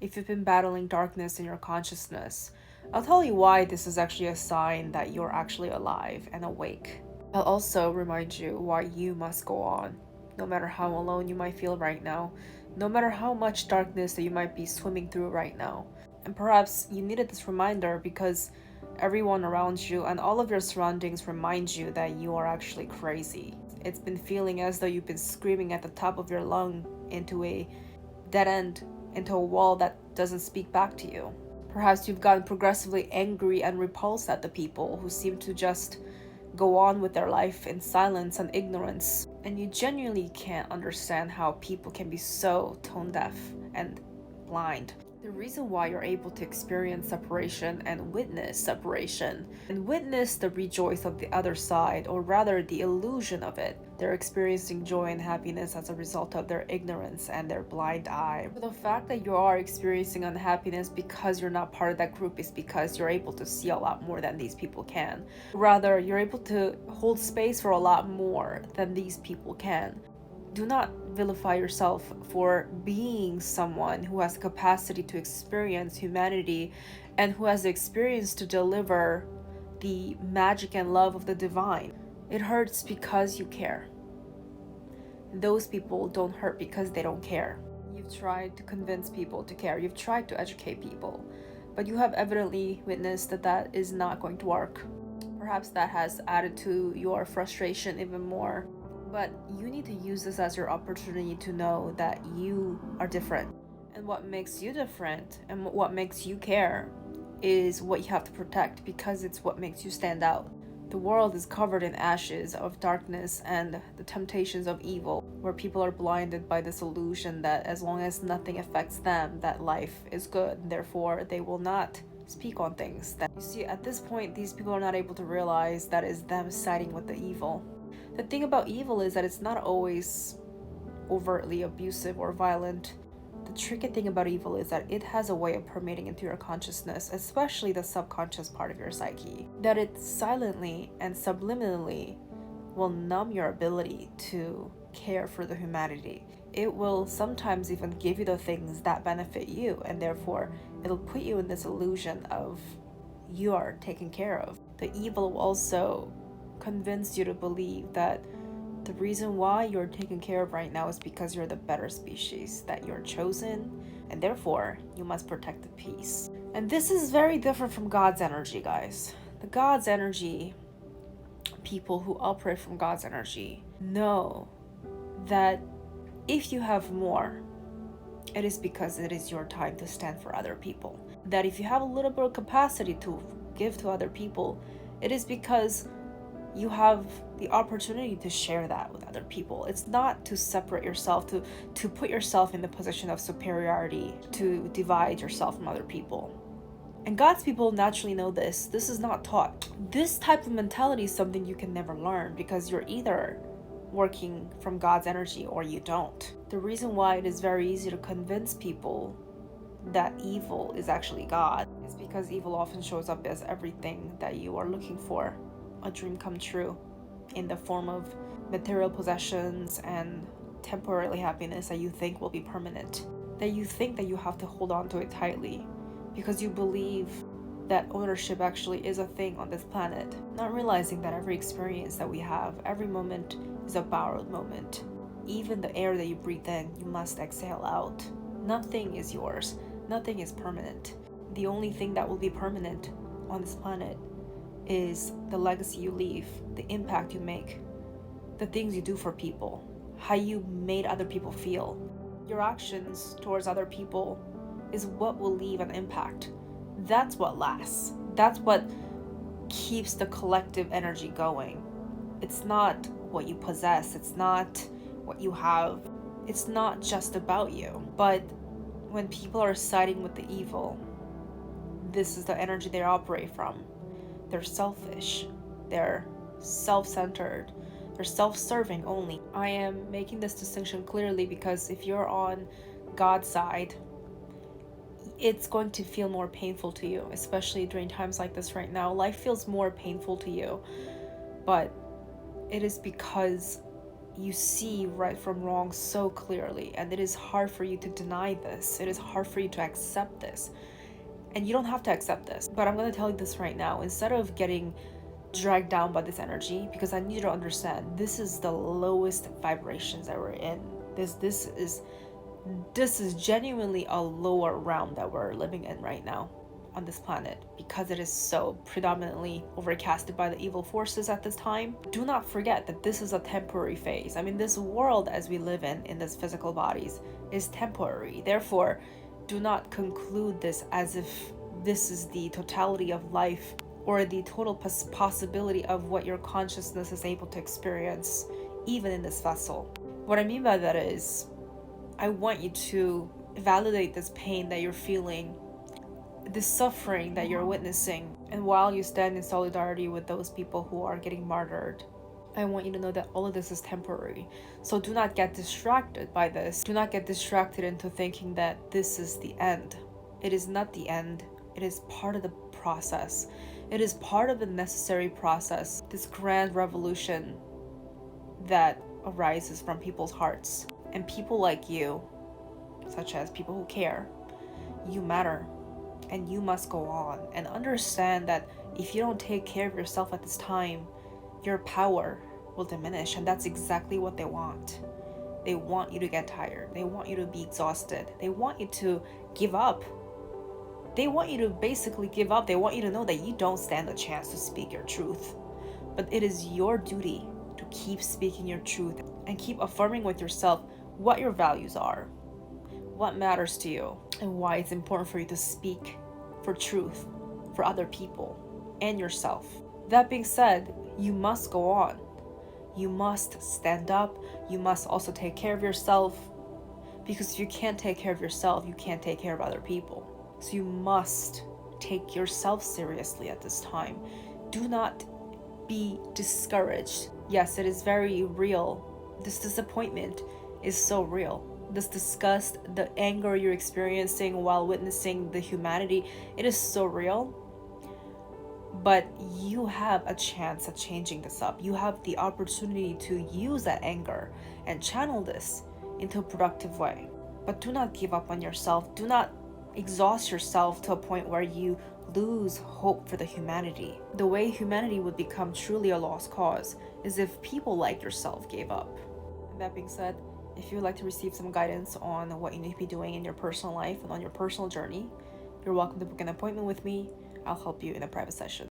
if you've been battling darkness in your consciousness, I'll tell you why this is actually a sign that you're actually alive and awake. I'll also remind you why you must go on, no matter how alone you might feel right now, no matter how much darkness that you might be swimming through right now. And perhaps you needed this reminder because everyone around you and all of your surroundings remind you that you are actually crazy. It's been feeling as though you've been screaming at the top of your lung into a dead end, into a wall that doesn't speak back to you. Perhaps you've gotten progressively angry and repulsed at the people who seem to just go on with their life in silence and ignorance, and you genuinely can't understand how people can be so tone deaf and blind. The reason why you're able to experience separation and witness the rejoice of the other side, or rather the illusion of it. They're experiencing joy and happiness as a result of their ignorance and their blind eye. So the fact that you are experiencing unhappiness because you're not part of that group is because you're able to see a lot more than these people can. Rather, you're able to hold space for a lot more than these people can. Do not vilify yourself for being someone who has the capacity to experience humanity and who has the experience to deliver the magic and love of the divine. It hurts because you care. Those people don't hurt because they don't care. You've tried to convince people to care. You've tried to educate people, but you have evidently witnessed that that is not going to work. Perhaps that has added to your frustration even more. But you need to use this as your opportunity to know that you are different. And what makes you different and what makes you care is what you have to protect, because it's what makes you stand out. The world is covered in ashes of darkness and the temptations of evil, where people are blinded by this illusion that as long as nothing affects them, that life is good, and therefore they will not speak on things. That you see, at this point, these people are not able to realize that is them siding with the evil. The thing about evil is that it's not always overtly abusive or violent. The tricky thing about evil is that it has a way of permeating into your consciousness, especially the subconscious part of your psyche, that it silently and subliminally will numb your ability to care for the humanity. It will sometimes even give you the things that benefit you, and therefore it'll put you in this illusion of you are taken care of. The evil will also convince you to believe that the reason why you're taken care of right now is because you're the better species, that you're chosen, and therefore you must protect the peace. And this is very different from God's energy, guys. The God's energy, people who operate from God's energy, know that if you have more, it is because it is your time to stand for other people. That if you have a little bit of capacity to give to other people, it is because you have the opportunity to share that with other people. It's not to separate yourself, to put yourself in the position of superiority, to divide yourself from other people. And God's people naturally know this. This is not taught. This type of mentality is something you can never learn, because you're either working from God's energy or you don't. The reason why it is very easy to convince people that evil is actually God is because evil often shows up as everything that you are looking for. A dream come true in the form of material possessions and temporary happiness that you think will be permanent, that you think that you have to hold on to it tightly because you believe that ownership actually is a thing on this planet, not realizing that every experience that we have, every moment is a borrowed moment. Even the air that you breathe in, you must exhale out. Nothing is yours. Nothing is permanent. The only thing that will be permanent on this planet is the legacy you leave, the impact you make, the things you do for people, how you made other people feel. Your actions towards other people is what will leave an impact. That's what lasts. That's what keeps the collective energy going. It's not what you possess. It's not what you have. It's not just about you. But when people are siding with the evil, this is the energy they operate from. They're selfish, they're self-centered, they're self-serving only. I am making this distinction clearly because if you're on God's side, it's going to feel more painful to you, especially during times like this right now. Life feels more painful to you, but it is because you see right from wrong so clearly, and it is hard for you to deny this. It is hard for you to accept this. And you don't have to accept this. But I'm going to tell you this right now. Instead of getting dragged down by this energy, because I need you to understand, this is the lowest vibrations that we're in. This is genuinely a lower realm that we're living in right now on this planet, because it is so predominantly overcasted by the evil forces at this time. Do not forget that this is a temporary phase. I mean, this world as we live in this physical bodies, is temporary. Therefore, do not conclude this as if this is the totality of life, or the total possibility of what your consciousness is able to experience, even in this vessel. What I mean by that is, I want you to validate this pain that you're feeling, this suffering that you're witnessing, and while you stand in solidarity with those people who are getting martyred, I want you to know that all of this is temporary. So do not get distracted by this. Do not get distracted into thinking that this is the end. It is not the end. It is part of the process. It is part of the necessary process, this grand revolution that arises from people's hearts. And people like you, such as people who care, you matter. And you must go on and understand that if you don't take care of yourself at this time, your power will diminish. And that's exactly what they want. They want you to get tired. They want you to be exhausted. They want you to give up. They want you to basically give up. They want you to know that you don't stand a chance to speak your truth. But it is your duty to keep speaking your truth and keep affirming with yourself what your values are, what matters to you, and why it's important for you to speak for truth for other people and yourself. That being said, you must go on. You must stand up. You must also take care of yourself, because if you can't take care of yourself, you can't take care of other people. So you must take yourself seriously at this time. Do not be discouraged. Yes, it is very real. This disappointment is so real. This disgust, the anger you're experiencing while witnessing the humanity, it is so real. But you have a chance at changing this up. You have the opportunity to use that anger and channel this into a productive way. But do not give up on yourself. Do not exhaust yourself to a point where you lose hope for the humanity. The way humanity would become truly a lost cause is if people like yourself gave up. And that being said, if you would like to receive some guidance on what you need to be doing in your personal life and on your personal journey, you're welcome to book an appointment with me. I'll help you in a private session.